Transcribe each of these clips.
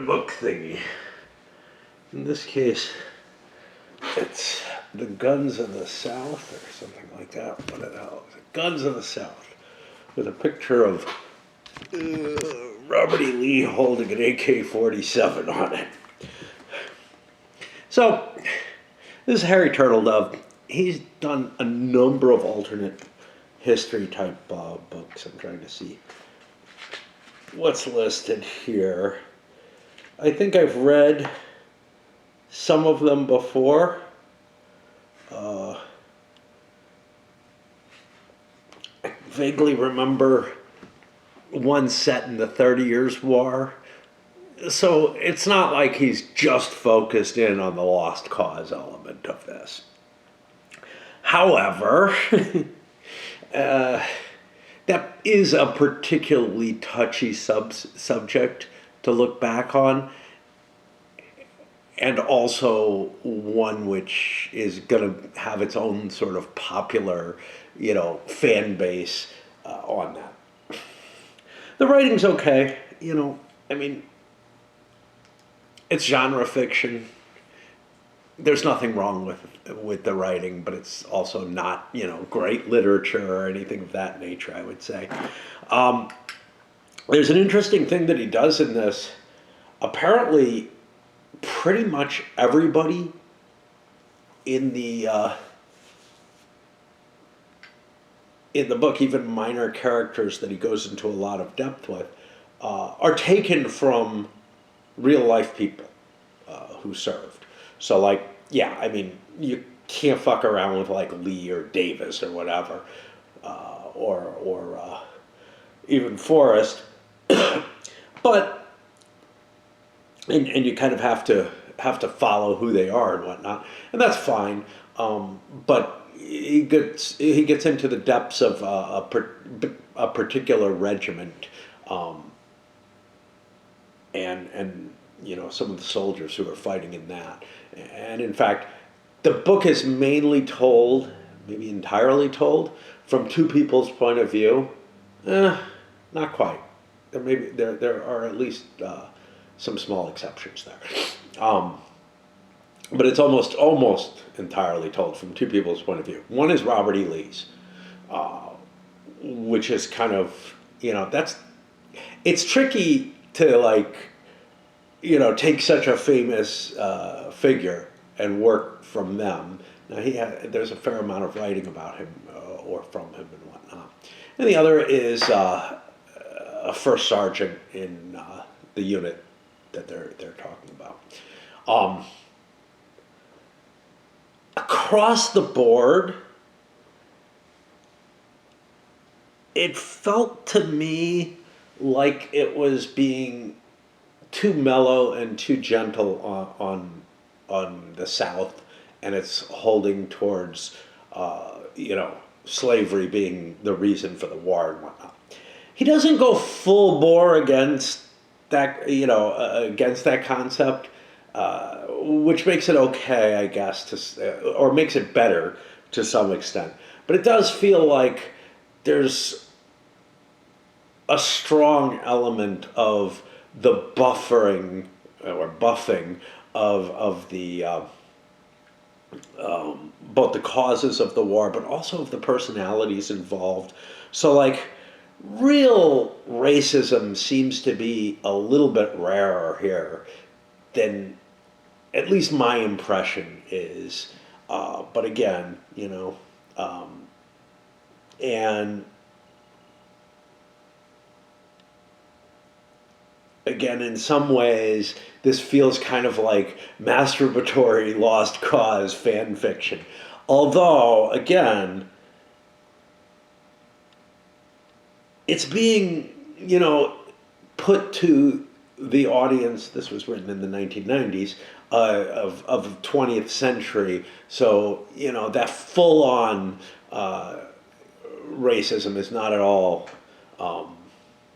book thingy. In this case, it's The Guns of the South or something like that. What the hell is it? Guns of the South, with a picture of Robert E. Lee holding an AK-47 on it. So, this is Harry Turtledove. He's done a number of alternate history type books. I'm trying to see what's listed here. I think I've read some of them before. I vaguely remember one set in the 30 Years' War. So it's not like he's just focused in on the lost cause element of this. However, that is a particularly touchy subject to look back on, and also one which is going to have its own sort of popular, fan base on that. The writing's okay, I mean, it's genre fiction. There's nothing wrong with the writing, but it's also not, great literature or anything of that nature, I would say. There's an interesting thing that he does in this. Apparently, pretty much everybody in the book, even minor characters that he goes into a lot of depth with, are taken from real life people who served. So, you can't fuck around with Lee or Davis or whatever, or even Forrest, but and you kind of have to follow who they are and whatnot, and that's fine. But he gets into the depths of a particular regiment, and some of the soldiers who are fighting in that. And in fact, the book is mainly told, maybe entirely told, from two people's point of view. Not quite. There are at least some small exceptions there. But it's almost entirely told from two people's point of view. One is Robert E. Lee's, which is kind of, it's tricky to take such a famous figure and work from them. Now there's a fair amount of writing about him or from him and whatnot. And the other is a first sergeant in the unit that they're talking about. Across the board, it felt to me like it was being too mellow and too gentle on the South, and it's holding towards slavery being the reason for the war and whatnot. He doesn't go full bore against that against that concept, which makes it okay, I guess, or makes it better to some extent. But it does feel like there's a strong element of the buffering or buffing of the both the causes of the war, but also of the personalities involved. So real racism seems to be a little bit rarer here than at least my impression is. But again, and again, in some ways, this feels kind of like masturbatory Lost Cause fan fiction. Although, again, it's being, put to the audience. This was written in the 1990s of the 20th century. So, that full-on racism is not at all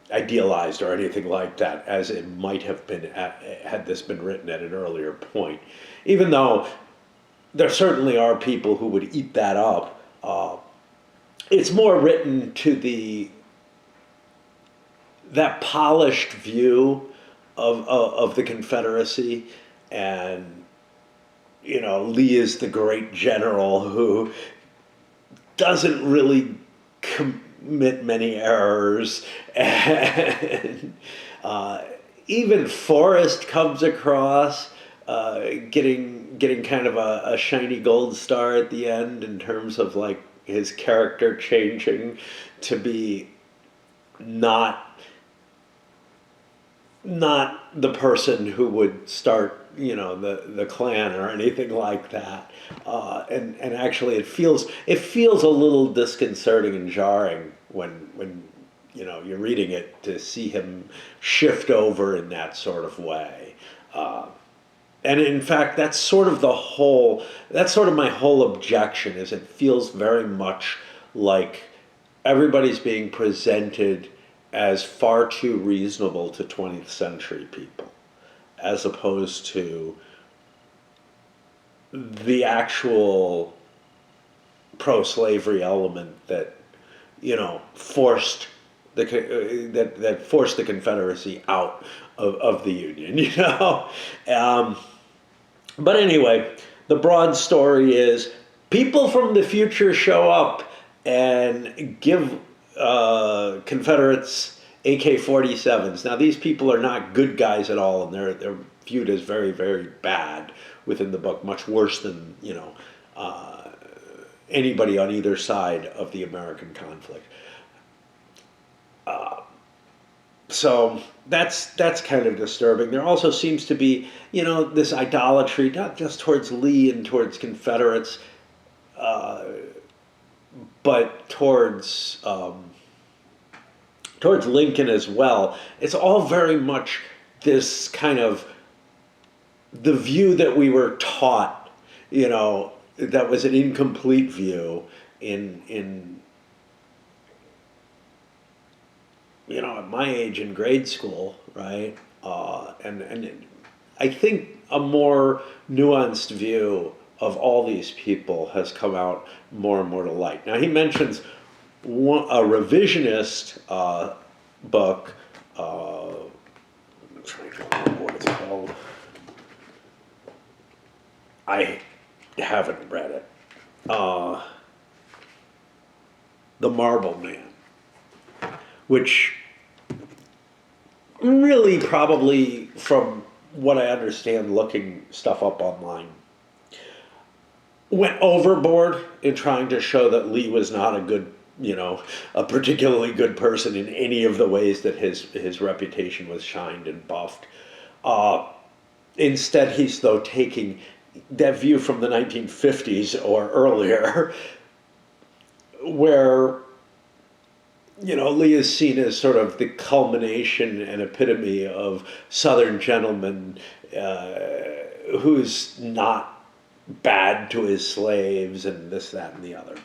idealized or anything like that, as it might have been had this been written at an earlier point. Even though there certainly are people who would eat that up, it's more written to that polished view of the Confederacy, and Lee is the great general who doesn't really commit many errors, and even Forrest comes across getting kind of a shiny gold star at the end in terms of like his character changing to be not not the person who would start, the Klan or anything like that. And actually, it feels a little disconcerting and jarring when you're reading it to see him shift over in that sort of way. And in fact, that's sort of my whole objection. Is it feels very much like everybody's being presented as far too reasonable to 20th century people, as opposed to the actual pro-slavery element that forced that forced the Confederacy out of the Union. But anyway, the broad story is people from the future show up and give Confederates AK-47s. Now, these people are not good guys at all, and they're viewed as very, very bad within the book, much worse than anybody on either side of the American conflict. So that's kind of disturbing. There also seems to be, this idolatry, not just towards Lee and towards Confederates, but towards Lincoln as well. It's all very much this kind of the view that we were taught, that was an incomplete view in at my age in grade school, right? And I think a more nuanced view of all these people has come out more and more to light. Now, he mentions a revisionist book. I'm trying to remember what it's called. I haven't read it. The Marble Man, which really probably, from what I understand looking stuff up online, went overboard in trying to show that Lee was not a particularly good person in any of the ways that his reputation was shined and buffed. Instead, he's taking that view from the 1950s or earlier, where Lee is seen as sort of the culmination and epitome of Southern gentleman who's not bad to his slaves and this, that, and the other.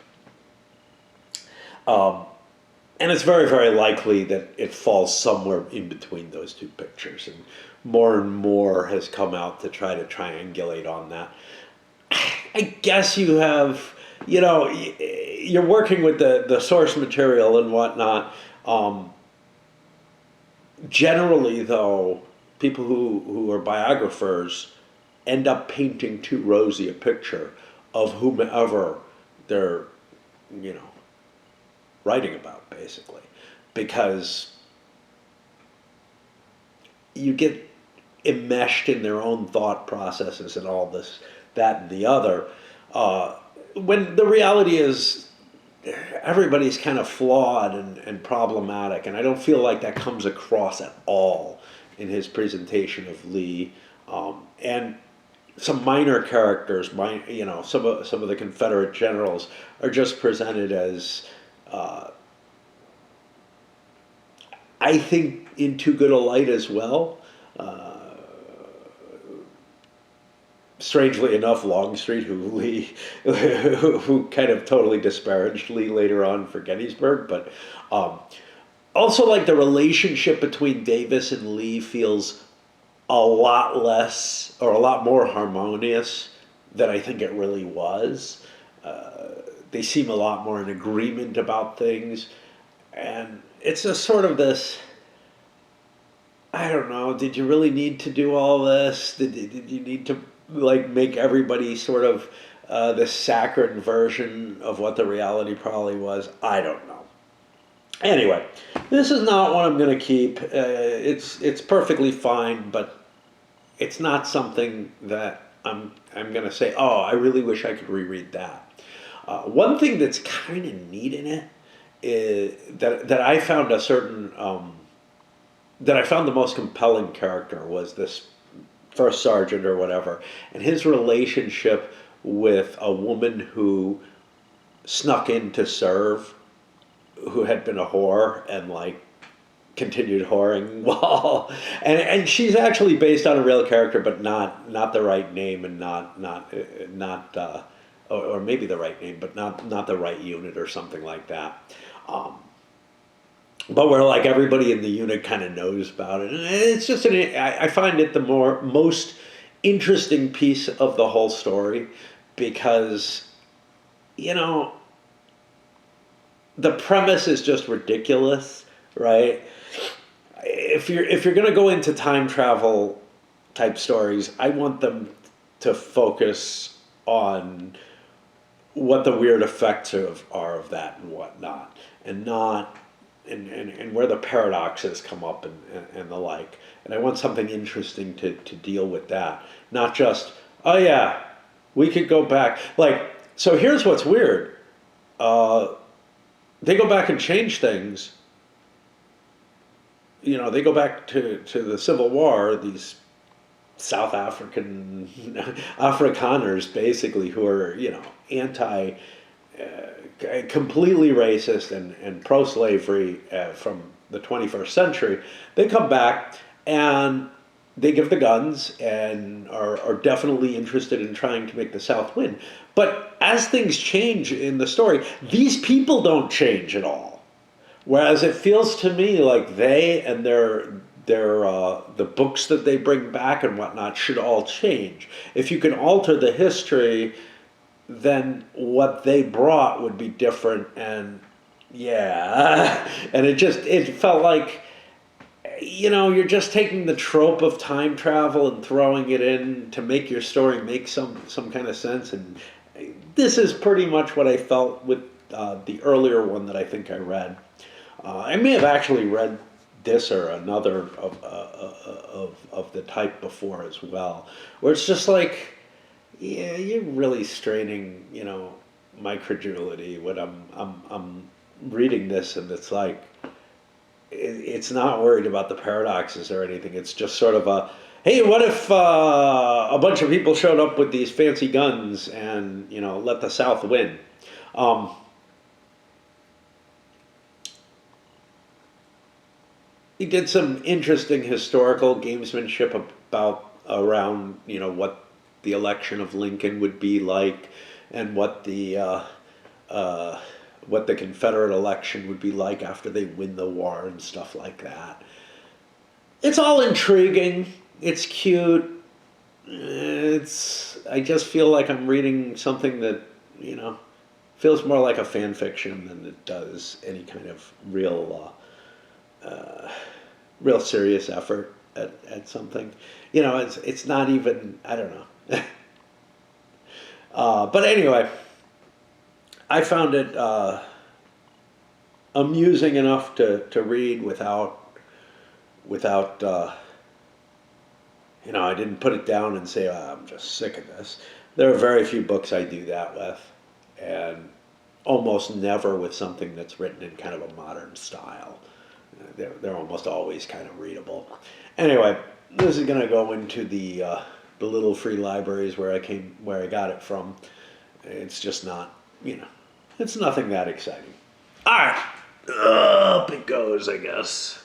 And it's very, very likely that it falls somewhere in between those two pictures. And more has come out to try to triangulate on that. I guess you have, you're working with the source material and whatnot. Generally, though, people who are biographers end up painting too rosy a picture of whomever they're, writing about, basically, because you get enmeshed in their own thought processes and all this, that, and the other. When the reality is everybody's kind of flawed and problematic, and I don't feel like that comes across at all in his presentation of Lee. And some minor characters, some of the Confederate generals are just presented as, I think, in too good a light as well. Strangely enough, Longstreet, who kind of totally disparaged Lee later on for Gettysburg, but also like the relationship between Davis and Lee feels a lot less or a lot more harmonious than I think it really was. They seem a lot more in agreement about things, and it's a sort of this, I don't know. Did you really need to do all this? Did you need to like make everybody sort of this saccharine version of what the reality probably was? I don't know. Anyway, this is not what I'm going to keep. It's perfectly fine, but it's not something that I'm going to say. Oh, I really wish I could reread that. One thing that's kind of neat in it is that I found a certain that I found the most compelling character was this first sergeant or whatever, and his relationship with a woman who snuck in to serve, who had been a whore and like continued whoring while, and she's actually based on a real character, but not the right name and not or maybe the right name, but not the right unit or something like that. Um, but where like everybody in the unit kind of knows about it, and it's just I find it the most interesting piece of the whole story because you know the premise is just ridiculous, right? If you're going to go into time travel type stories, I want them to focus on what the weird effects are of that and whatnot, and not and where the paradoxes come up and the like. And I want something interesting to deal with that, not just oh yeah, we could go back. Like so, here's what's weird. Uh, they go back and change things. You know, they go back to the Civil War, these South African Afrikaners, basically, who are, you know, completely racist and pro slavery from the 21st century. They come back and they give the guns and are definitely interested in trying to make the South win. But as things change in the story, these people don't change at all. Whereas it feels to me like they and their the books that they bring back and whatnot should all change. If you can alter the history, then what they brought would be different. And yeah, and it felt like you know you're just taking the trope of time travel and throwing it in to make your story make some kind of sense. And this is pretty much what I felt with the earlier one that I think I read. I may have actually read this or another of the type before as well, where it's just like, yeah, you're really straining, you know, my credulity when I'm reading this, and it's like, it's not worried about the paradoxes or anything. It's just sort of a, hey, what if a bunch of people showed up with these fancy guns and you know let the South win? Um, he did some interesting historical gamesmanship about around you know what the election of Lincoln would be like, and uh, what the Confederate election would be like after they win the war and stuff like that. It's all intriguing. It's cute. It's I just feel like I'm reading something that you know feels more like a fan fiction than it does any kind of real serious effort at something. You know, it's not even I don't know. But anyway, I found it amusing enough to read without you know I didn't put it down and say oh, I'm just sick of this. There are very few books I do that with, and almost never with something that's written in kind of a modern style. They're almost always kind of readable. Anyway, this is going to go into the little free libraries where I got it from. It's just not, you know, it's nothing that exciting. All right, up it goes, I guess.